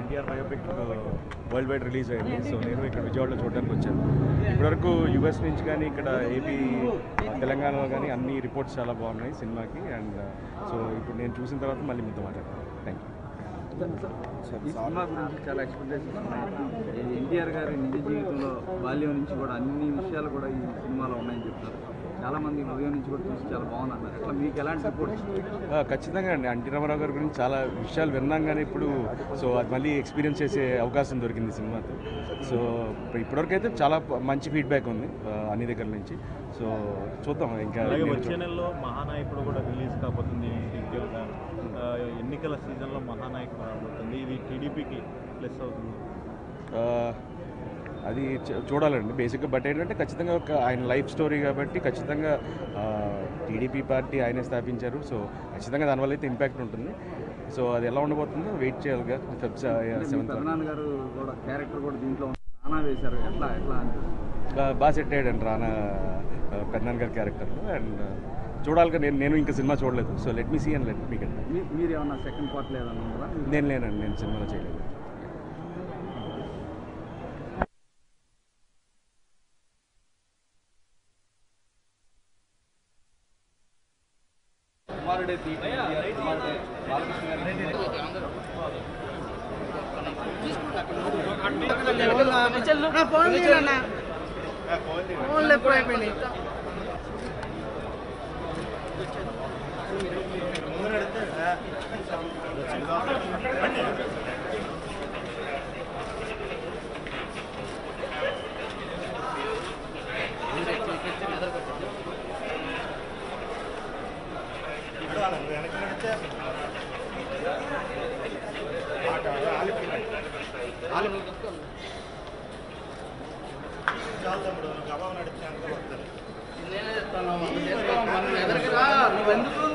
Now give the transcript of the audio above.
NTR biopic world wide release అయింది. So నేను ఇక్కడ విజయవాడలో చూడడానికి వచ్చాను. ఇప్పటివరకు యూఎస్ నుంచి కానీ ఇక్కడ ఏపీ తెలంగాణలో కానీ అన్ని రిపోర్ట్స్ చాలా బాగున్నాయి సినిమాకి. అండ్ సో ఇప్పుడు నేను చూసిన తర్వాత మళ్ళీ మీతో మాట్లాడతాను. Thank you. ఈ సినిమా గురించి చాలా ఎక్స్పెక్టేషన్స్ ఉన్నాయి. ఎన్టీఆర్ గారి నిజ జీవితంలో బాల్యం నుంచి కూడా అన్ని విషయాలు కూడా ఈ సినిమాలో ఉన్నాయని చెప్తారు. చాలామంది ఉదయం నుంచి కూడా చూసి చాలా బాగున్నారు. అట్లా మీకు ఎలాంటి రిపోర్ట్స్? ఖచ్చితంగా అండి. ఎన్టీ రామారావు గారి గురించి చాలా విషయాలు విన్నాం కానీ ఇప్పుడు సో అది మళ్ళీ ఎక్స్పీరియన్స్ చేసే అవకాశం దొరికింది సినిమాతో. సో ఇప్పటివరకు అయితే చాలా మంచి ఫీడ్బ్యాక్ ఉంది అన్ని దగ్గర నుంచి. సో చూద్దాం. ఇంకా వచ్చే నెలలో మహానాయకుడు కూడా రిలీజ్ కాబోతుంది. ఎన్నికల సీజన్లో మహానాయకుడు రాబోతుంది. ఇది టీడీపీకి ప్లస్ అవుతుంది. అది చూడాలండి బేసిక్గా. బట్ ఏంటంటే ఖచ్చితంగా ఒక ఆయన లైఫ్ స్టోరీ కాబట్టి ఖచ్చితంగా టీడీపీ పార్టీ ఆయనే స్థాపించారు. సో ఖచ్చితంగా దానివల్ల అయితే ఇంపాక్ట్ ఉంటుంది. సో అది ఎలా ఉండబోతుందో వెయిట్ చేయాలిగా. పెద్దనాన్న గారు కూడా క్యారెక్టర్ కూడా దీంట్లో రానా వేశారు. ఎట్లా బాగా సెట్ అయ్యాడండి రానా పెద్దనాన్న గారి క్యారెక్టర్లో. అండ్ చూడాలిగా. నేను ఇంకా సినిమా చూడలేదు. So let me see and let me get. మీరు ఏమన్నా సెకండ్ పార్ట్ లేదన్నా? నేను లేనండి. నేను సినిమాలో చేయలేదు. నువ్వెందుకు